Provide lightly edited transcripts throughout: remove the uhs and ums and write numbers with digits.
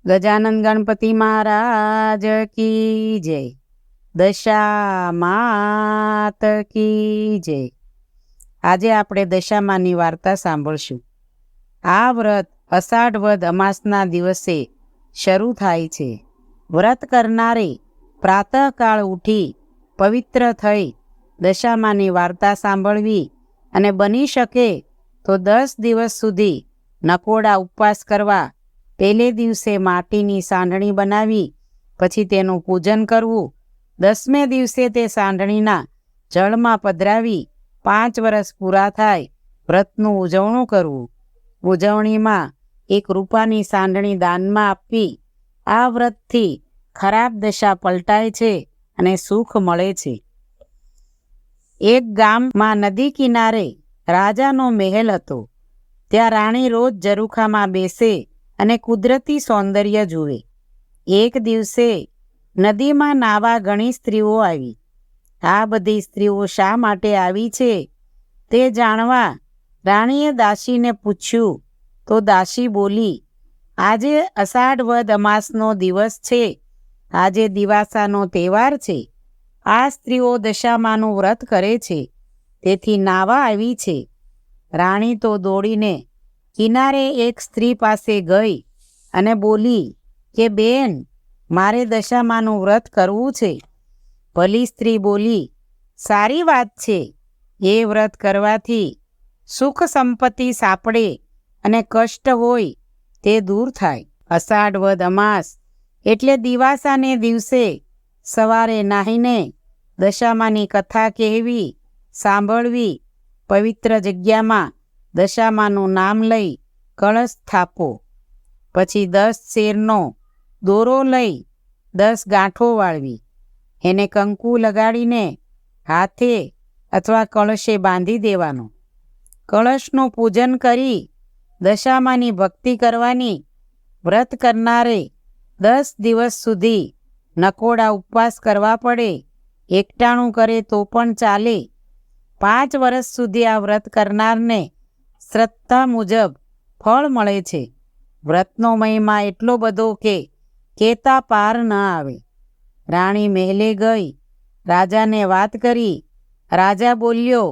ગજાનંદ ગણપતિ મહારાજ કી જય. દશા માત કી જય. આજે આપણે દશામાની વાર્તા સાંભળશું. આ વ્રત અષાઢ વદ અમાસના દિવસે શરૂ થાય છે. વ્રત કરનારે પ્રાતઃકાળ ઉઠી પવિત્ર થઈ દશામાની વાર્તા સાંભળવી અને બની શકે તો 10 દિવસ સુધી નકોડા ઉપવાસ કરવા. પહેલે દિવસે માટીની સાંઢણી બનાવી પછી તેનું પૂજન કરવું. 10મે દિવસે તે સાંઢણીના જળમાં પધરાવી 5 વર્ષ પૂરા થાય વ્રતનું ઉજવણું કરવું. ઉજવણીમાં 1 રૂપાની સાંઢણી દાનમાં આપવી. આ વ્રતથી ખરાબ દશા પલટાય છે અને સુખ મળે છે. એક ગામમાં નદી કિનારે રાજાનો મહેલ હતો. ત્યાં રાણી રોજ ઝરૂખામાં બેસે અને કુદરતી સૌંદર્ય જુએ. એક દિવસે નદીમાં નાવા ઘણી સ્ત્રીઓ આવી. આ બધી સ્ત્રીઓ શા માટે આવી છે તે જાણવા રાણીએ દાસીને પૂછ્યું તો દાસી બોલી, આજે અષાઢ વદ અમાસનો દિવસ છે. આજે દિવાસાનો તહેવાર છે. આ સ્ત્રીઓ દશામાનું વ્રત કરે છે તેથી નાવા આવી છે. રાણી તો દોડીને કિનારે એક સ્ત્રી પાસે ગઈ અને બોલી કે બેન, મારે દશામાનું વ્રત કરવું છે. ભલી સ્ત્રી બોલી, સારી વાત છે. એ વ્રત કરવાથી સુખ સંપત્તિ સાંપડે અને કષ્ટ હોય તે દૂર થાય. અષાઢ વદ અમાસ એટલે દિવાસાને દિવસે સવારે નાહીને દશામાની કથા કહેવી, સાંભળવી. પવિત્ર જગ્યામાં દશામાનું નામ લઈ કળશ સ્થાપો. પછી 10 શેરનો દોરો લઈ 10 ગાંઠો વાળવી. એને કંકુ લગાડીને હાથે અથવા કળશે બાંધી દેવાનો. કળશનું પૂજન કરી દશામાની ભક્તિ કરવાની. વ્રત કરનારે 10 દિવસ સુધી નકોડા ઉપવાસ કરવા પડે. એકટાણું કરે તો પણ ચાલે. 5 વર્ષ સુધી આ વ્રત કરનારને શ્રદ્ધા મુજબ ફળ મળે છે. વ્રતનો મહિમા એટલો બધો કે કહેતા પાર ન આવે. રાણી મહેલે ગઈ, રાજાને વાત કરી. રાજા બોલ્યો,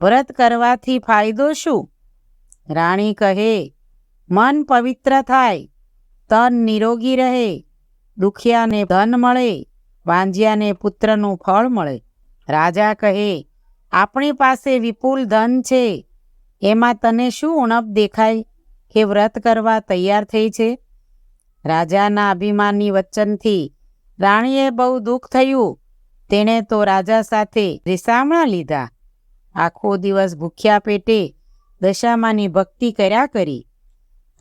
વ્રત કરવાથી ફાયદો શું? રાણી કહે, મન પવિત્ર થાય, તન નિરોગી રહે, દુખિયાને ધન મળે, વાંજિયાને પુત્રનું ફળ મળે. રાજા કહે, આપણી પાસે વિપુલ ધન છે, એમાં તને શું ઉણપ દેખાય કે વ્રત કરવા તૈયાર થઈ છે? રાજાના અભિમાની વચનથી રાણીએ બહુ દુઃખ થયું. તેણે તો રાજા સાથે રીસામણા લીધા. આખો દિવસ ભૂખ્યા પેટે દશામાની ભક્તિ કર્યા કરી.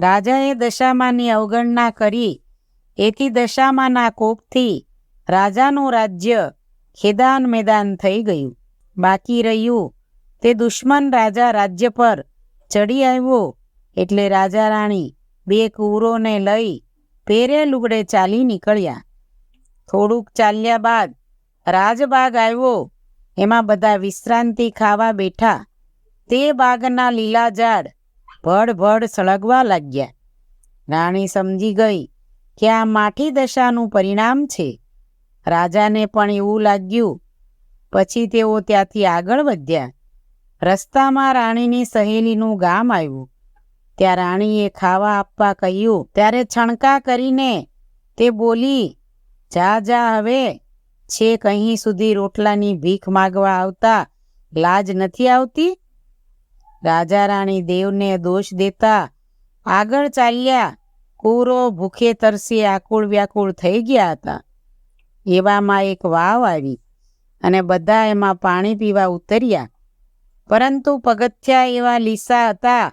રાજાએ દશામાની અવગણના કરી. એથી દશામાના કોપથી રાજાનું રાજ્ય ખેદાન મેદાન થઈ ગયું. બાકી રહ્યું તે દુશ્મન રાજા રાજ્ય પર ચડી આવ્યો એટલે રાજા રાણી 2 કુંવરોને લઈ પેરે લુગડે ચાલી નીકળ્યા. થોડુંક ચાલ્યા બાદ રાજબાગ આવ્યો. એમાં બધા વિશ્રાંતિ ખાવા બેઠા. તે બાગના લીલા ઝાડ ભડ સળગવા લાગ્યા. રાણી સમજી ગઈ કે આ માઠી દશાનું પરિણામ છે. રાજાને પણ એવું લાગ્યું. પછી તેઓ ત્યાંથી આગળ વધ્યા. રસ્તામાં રાણીની સહેલીનું ગામ આવ્યું. ત્યાં રાણીએ ખાવા આપવા કહ્યું ત્યારે છણકા કરીને તે બોલી, જા હવે છેક અહીં સુધી રોટલાની ભીખ માગવા આવતા લાજ નથી આવતી? રાજા રાણી દેવને દોષ દેતા આગળ ચાલ્યા. કુંવરો ભૂખે તરસે આકુળ વ્યાકુળ થઈ ગયા હતા. એવામાં એક વાવ આવી અને બધા એમાં પાણી પીવા ઉતર્યા. પરંતુ પગથિયા એવા લીસા હતા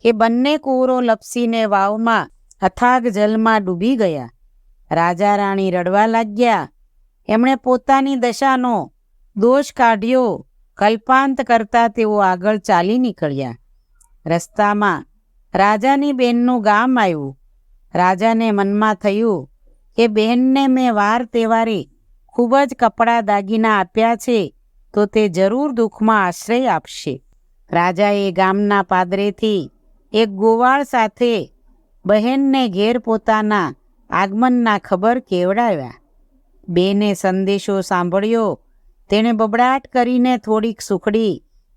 કે બંને કુંવરો લપસીને વાવમાં અથાગ જલમાં ડૂબી ગયા. રાજા રાણી રડવા લાગ્યા. એમણે પોતાની દશાનો દોષ કાઢ્યો. કલ્પાંત કરતા તેઓ આગળ ચાલી નીકળ્યા. રસ્તામાં રાજાની બહેનનું ગામ આવ્યું. રાજાને મનમાં થયું કે બહેનને મેં વાર તહેવારે ખૂબ જ કપડાં દાગીના આપ્યા છે તો તે જરૂર દુઃખમાં આશ્રય આપશે. રાજાએ ગામના પાદરેથી એક ગોવાળ સાથે બહેનને ઘેર પોતાના આગમનના ખબર કેવડાવ્યા. બેને સંદેશો સાંભળ્યો. તેણે બબડાટ કરીને થોડીક સુખડી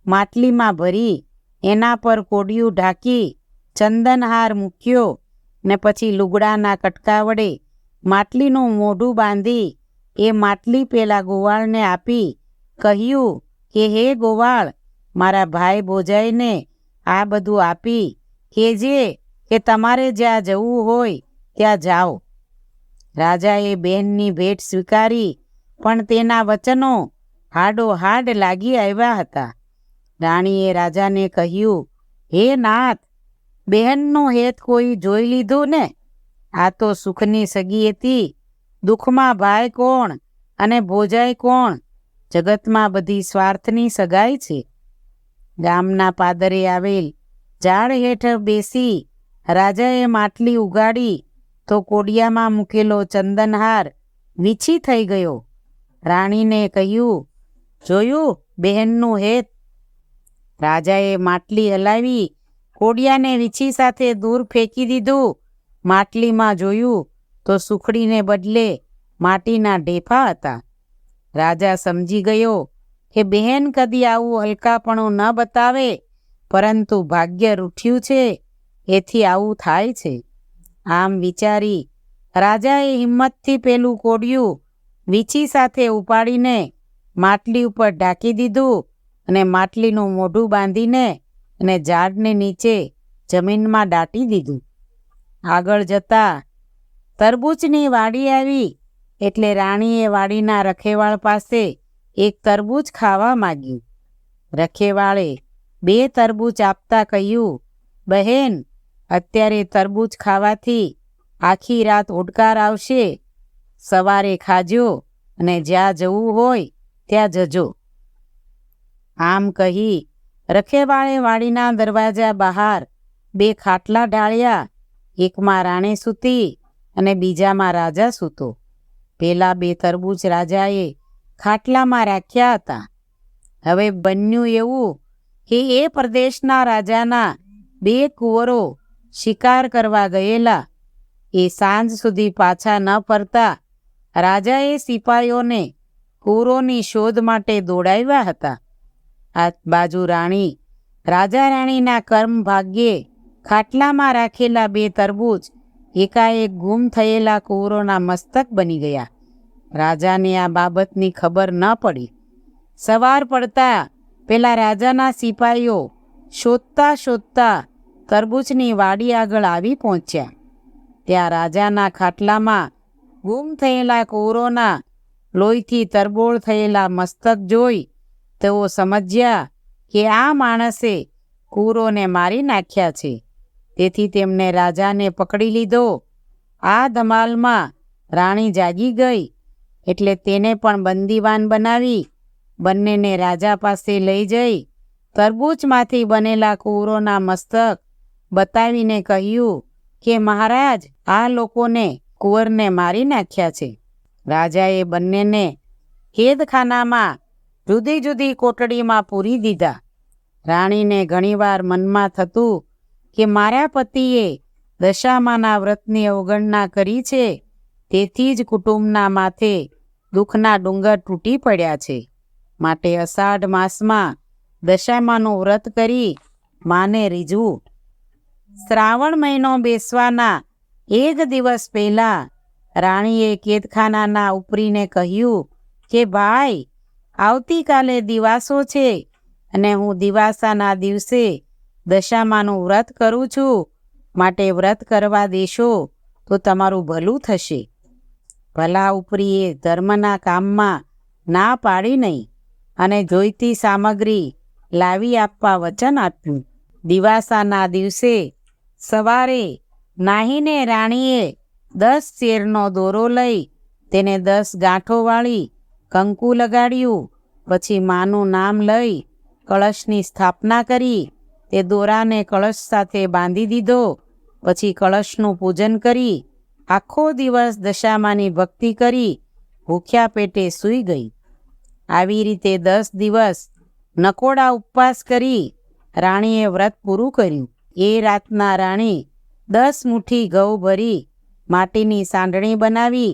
માટલીમાં ભરી એના પર કોડિયું ઢાંકી ચંદનહાર મૂક્યો ને પછી લુગડાના કટકા વડે માટલીનું મોઢું બાંધી એ માટલી પેલા ગોવાળને આપી કહ્યું કે હે ગોવાળ, મારા ભાઈ ભોજાઈને આ બધું આપી કહેજે કે તમારે જ્યાં જવું હોય ત્યાં જાઓ. રાજાએ બહેનની ભેટ સ્વીકારી, પણ તેના વચનો હાડોહાડ લાગી આવ્યા હતા. રાણીએ રાજાને કહ્યું, હે નાથ, બહેનનું હેત કોઈ જોઈ લીધું ને? આ તો સુખની સગી હતી. દુઃખમાં ભાઈ કોણ અને ભોજાઈ કોણ? જગતમાં બધી સ્વાર્થની સગાઈ છે. ગામના પાદરે આવેલ ઝાડ હેઠળ બેસી રાજાએ માટલી ઉગાડી તો કોડિયામાં મૂકેલો ચંદનહાર વીછી થઈ ગયો. રાણીને કહ્યું, જોયું બહેનનું હેત? રાજાએ માટલી હલાવી કોડિયાને વીછી સાથે દૂર ફેંકી દીધું. માટલીમાં જોયું તો સુખડીને બદલે માટીના ઢેફા હતા. રાજા સમજી ગયો કે બહેન કદી આવું હલકાપણું ન બતાવે, પરંતુ ભાગ્ય રૂઠ્યું છે એથી આવું થાય છે. આમ વિચારી રાજાએ હિંમતથી પેલું કોડિયું વીછી સાથે ઉપાડીને માટલી ઉપર ઢાંકી દીધું અને માટલીનું મોઢું બાંધીને અને ઝાડને નીચે જમીનમાં દાટી દીધું. આગળ જતા તરબૂચની વાડી આવી એટલે રાણીએ વાડીના રખેવાળ પાસે એક તરબૂચ ખાવા માંગ્યું. રખેવાળે 2 તરબૂચ આપતા કહ્યું, બહેન, અત્યારે તરબૂચ ખાવાથી આખી રાત ઓડકાર આવશે. સવારે ખાજો અને જ્યાં જવું હોય ત્યાં જજો. આમ કહી રખેવાળે વાડીના દરવાજા બહાર 2 ખાટલા ઢાળ્યા. એકમાં રાણી સૂતી અને બીજામાં રાજા સૂતો. પેલા 2 તરબૂચ રાજાએ ખાટલામાં રાખ્યા હતા. હવે બન્યું એવું કે એ પ્રદેશના રાજાના 2 કુંવરો શિકાર કરવા ગયેલા. એ સાંજ સુધી પાછા ન ફરતા રાજાએ સિપાઈઓને કુંવરોની શોધ માટે દોડાવ્યા હતા. આ બાજુ રાણી રાજા રાણીના કર્મ ભાગ્યે ખાટલામાં રાખેલા 2 તરબૂચ એકાએક ગુમ થયેલા કુંવરોના મસ્તક બની ગયા. રાજાને આ બાબતની ખબર ન પડી. સવાર પડતા પેલા રાજાના સિપાઈઓ શોધતા શોધતા તરબૂચની વાડી આગળ આવી પહોંચ્યા. ત્યાં રાજાના ખાટલામાં ગુમ થયેલા કુંવરોના લોહીથી તરબોળ થયેલા મસ્તક જોઈ તેઓ સમજ્યા કે આ માણસે કુંવરોને મારી નાખ્યા છે. તેથી તેમને રાજાને પકડી લીધો. આ ધમાલમાં રાણી જાગી ગઈ એટલે તેને પણ બંદીવાન બનાવી બંનેને રાજા પાસે લઈ જઈ તરબૂચમાંથી બનેલા કુંવરોના મસ્તક બતાવીને કહ્યું કે મહારાજ, આ લોકોને કુંવરને મારી નાખ્યા છે. રાજાએ બંનેને કેદખાનામાં જુદી જુદી કોટડીમાં પૂરી દીધા. રાણીને ઘણીવાર મનમાં થતું કે મારા પતિએ દશામાના વ્રતની અવગણના કરી છે, તેથી જ કુટુંબના માથે દુઃખના ડુંગર તૂટી પડ્યા છે. માટે અષાઢ માસમાં દશામાનું વ્રત કરી માને રીઝવું. શ્રાવણ મહિનો બેસવાના 1 દિવસ પહેલાં રાણીએ કેદખાનાના ઉપરીને કહ્યું કે ભાઈ, આવતીકાલે દિવાસો છે અને હું દિવાસાના દિવસે દશામાનું વ્રત કરું છું. માટે વ્રત કરવા દેશો તો તમારું ભલું થશે. ભલા ઉપરીએ ધર્મના કામમાં ના પાડી નહીં અને જોઈતી સામગ્રી લાવી આપવા વચન આપ્યું. દિવાસાના દિવસે સવારે નાહીને રાણીએ 10 શેરનો દોરો લઈ તેને 10 ગાંઠો વાળી કંકુ લગાડ્યું. પછી માનું નામ લઈ કળશની સ્થાપના કરી તે દોરાને કળશ સાથે બાંધી દીધો. પછી કળશનું પૂજન કરી આખો દિવસ દશામાની ભક્તિ કરી ભૂખ્યા પેટે સૂઈ ગઈ. આવી રીતે 10 દિવસ નકોડા ઉપવાસ કરી રાણીએ વ્રત પૂરું કર્યું. એ રાતના રાણી 10 મુઠ્ઠી ઘઉં ભરી માટીની સાંઢણી બનાવી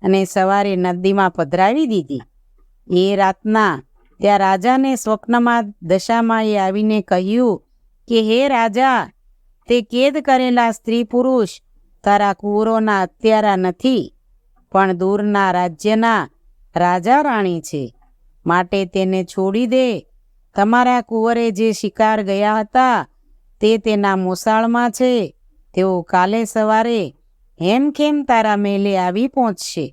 અને સવારે નદીમાં પધરાવી દીધી. એ રાતના ત્યાં રાજાને સ્વપ્નમાં દશામાએ આવીને કહ્યું કે હે રાજા, તે કેદ કરેલા સ્ત્રી પુરુષ તારા કુંવરોના અત્યારા નથી, પણ દૂરના રાજ્યના રાજા રાણી છે, માટે તેને છોડી દે. તમારા કુંવરે જે શિકાર ગયા હતા તે તેના મોસાળમાં છે. તેઓ કાલે સવારે હેમખેમ તારા મહેલે આવી પહોંચશે.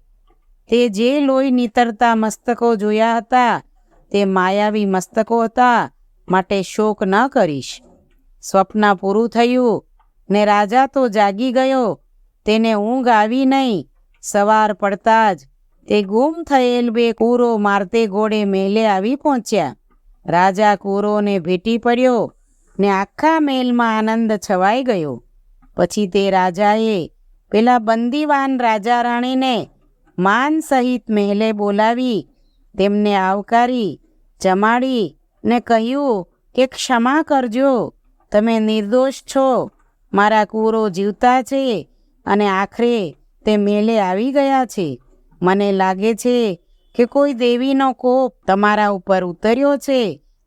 તે જે લોહી નીતરતા મસ્તકો જોયા હતા તે માયાવી મસ્તકો હતા, માટે શોક ન કરીશ. સ્વપ્ન પૂરું થયું ને રાજા તો જાગી ગયો. તેને ઊંઘ આવી નહીં. સવાર પડતા જ તે ગુમ થયેલ બે કુંવરો મારતે ઘોડે મહેલે આવી પહોંચ્યા. રાજા કુંવરોને ભેટી પડ્યો ને આખા મહેલમાં આનંદ છવાઈ ગયો. પછી તે રાજાએ પેલા બંદીવાન રાજા રાણીને માન સહિત મહેલે બોલાવી તેમને આવકારી જમાડી ને કહ્યું કે ક્ષમા કરજો, તમે નિર્દોષ છો. મારા કુંવરો જીવતા છે અને આખરે તે મહેલે આવી ગયા છે. મને લાગે છે કે કોઈ દેવીનો કોપ તમારા ઉપર ઉતર્યો છે,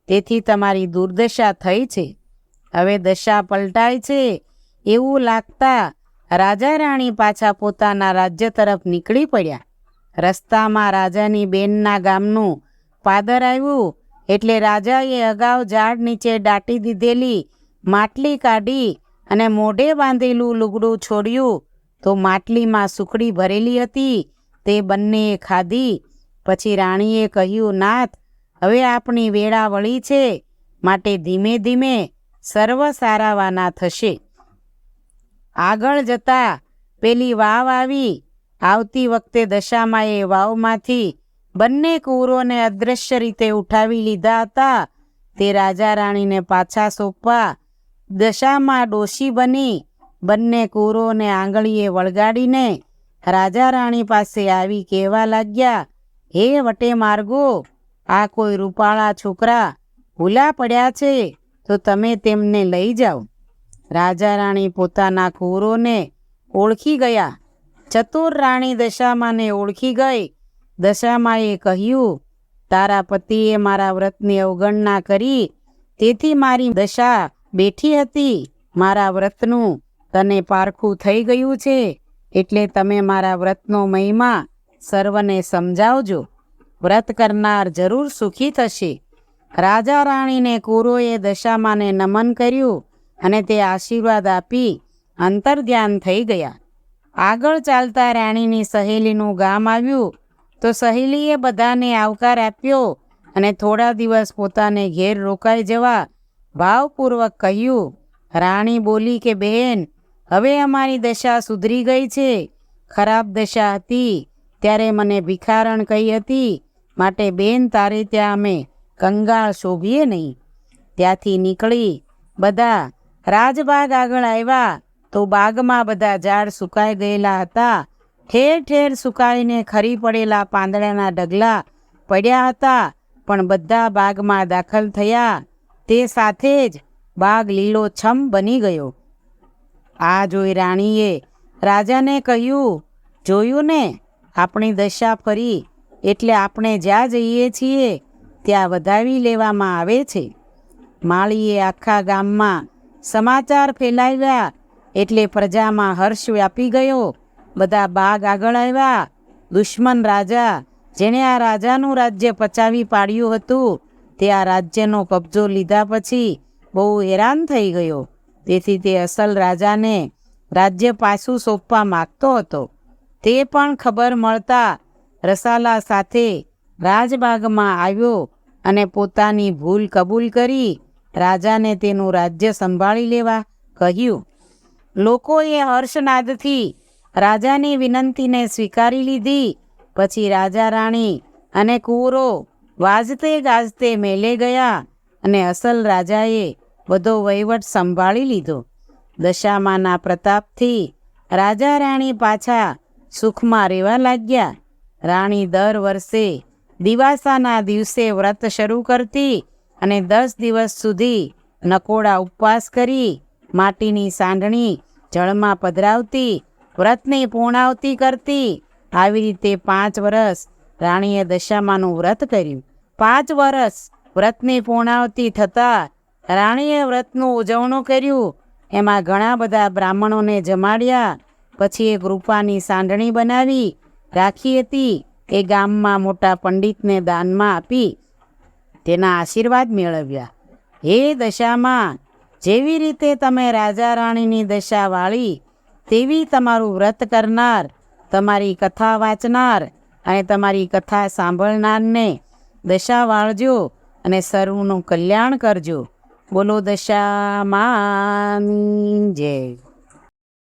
તેથી તમારી દુર્દશા થઈ છે. હવે દશા પલટાય છે એવું લાગતા રાજા રાણી પાછા પોતાના રાજ્ય તરફ નીકળી પડ્યા. રસ્તામાં રાજાની બેનના ગામનું પાદર આવ્યું એટલે રાજાએ અગાઉ ઝાડ નીચે દાટી દીધેલી માટલી કાઢી અને મોઢે બાંધેલું લુગડું છોડ્યું તો માટલીમાં સુખડી ભરેલી હતી તે બંનેએ ખાધી. પછી રાણીએ કહ્યું, નાથ, હવે આપણી વેળા વળી છે, માટે ધીમે ધીમે સર્વ સારાવાના થશે. આગળ જતા પેલી વાવ આવી. આવતી વખતે દશામાએ વાવમાંથી બંને કુંવરોને અદૃશ્ય રીતે ઉઠાવી લીધા હતા. તે રાજા રાણીને પાછા સોંપવા દશામાં ડોશી બની બંને કુંવરોને આંગળીએ વળગાડીને રાજા રાણી પાસે આવી કહેવા લાગ્યા, હે વટે માર્ગો, આ કોઈ રૂપાળા છોકરા ભૂલા પડ્યા છે તો તમે તેમને લઈ જાઓ. રાજા રાણી પોતાના કુંવરોને ઓળખી ગયા. ચતુર રાણી દશામાને ઓળખી ગઈ. દશામાએ કહ્યું, તારા પતિએ મારા વ્રતની અવગણના કરી, તેથી મારી દશા બેઠી હતી. મારા વ્રતનું તને પારખું થઈ ગયું છે, એટલે તમે મારા વ્રતનો મહિમા સર્વને સમજાવજો. વ્રત કરનાર જરૂર સુખી થશે. રાજા રાણીને કુંવરોએ દશામાને નમન કર્યું અને તે આશીર્વાદ આપી અંતર્ધ્યાન થઈ ગયા. આગળ ચાલતા રાણીની સહેલીનું ગામ આવ્યું તો સહેલીએ બધાને આવકાર આપ્યો અને થોડા દિવસ પોતાને ઘેર રોકાઈ જવા ભાવપૂર્વક કહ્યું. રાણી બોલી કે બહેન, હવે અમારી દશા સુધરી ગઈ છે. ખરાબ દશા હતી ત્યારે મને ભિખારણ કહી હતી, માટે બેન તારે ત્યાં અમે કંગાળ શોભીએ નહીં. ત્યાંથી નીકળી બધા રાજબાગ આગળ આવ્યા તો બાગમાં બધા ઝાડ સુકાઈ ગયેલા હતા. ઠેર ઠેર સુકાઈને ખરી પડેલા પાંદડાના ડગલા પડ્યા હતા, પણ બધા બાગમાં દાખલ થયા. તે સાથે જ બાગ લીલોછમ બની ગયો. આ જોઈ રાણીએ રાજાને કહ્યું, જોયું ને, આપણી દશા ફરી, એટલે આપણે જ્યાં જઈએ છીએ ત્યાં વધાવી લેવામાં આવે છે. માળીએ આખા ગામમાં સમાચાર ફેલાવ્યા એટલે પ્રજામાં હર્ષ વ્યાપી ગયો. બધા બાગ આગળ આવ્યા. દુશ્મન રાજા, જેણે આ રાજાનું રાજ્ય પચાવી પાડ્યું હતું, તે આ રાજ્યનો કબજો લીધા પછી બહુ હેરાન થઈ ગયો. તેથી તે અસલ રાજાને રાજ્ય પાછું સોંપવા માગતો હતો. તે પણ ખબર મળતા રસાલા સાથે રાજબાગમાં આવ્યો અને પોતાની ભૂલ કબૂલ કરી રાજાને તેનું રાજ્ય સંભાળી લેવા કહ્યું. લોકોએ હર્ષનાદથી રાજાની વિનંતીને સ્વીકારી લીધી. પછી રાજા રાણી અને કુંવરો વાજતે ગાજતે મેલે ગયા અને અસલ રાજાએ બધો વહીવટ સંભાળી લીધો. દશામાના પ્રતાપથી રાજા રાણી પાછા સુખમાં રહેવા લાગ્યા. રાણી દર વર્ષે દિવાસાના દિવસે વ્રત શરૂ કરતી અને 10 દિવસ સુધી નકોડા ઉપવાસ કરી માટીની સાંઢણી જળમાં પધરાવતી વ્રતની પૂર્ણાવતિ કરતી. આવી રીતે 5 વર્ષ રાણીએ દશામાનું વ્રત કર્યું. 5 વર્ષ વ્રતની પૂર્ણાવતિ થતાં રાણીએ વ્રતનું ઉજવણું કર્યું. એમાં ઘણા બધા બ્રાહ્મણોને જમાડ્યા. પછી એક રૂપાની સાંઢણી બનાવી રાખી હતી. એ ગામમાં મોટા પંડિતને દાનમાં આપી તેના આશીર્વાદ મેળવ્યા. હે દશામાં, જેવી રીતે તમે રાજા રાણીની દશા વાળી તેવી તમારું વ્રત કરનાર, તમારી કથા વાંચનાર અને તમારી કથા સાંભળનારને દશા વાળજો અને સર્વનું કલ્યાણ કરજો. બોલો દશામાની જય.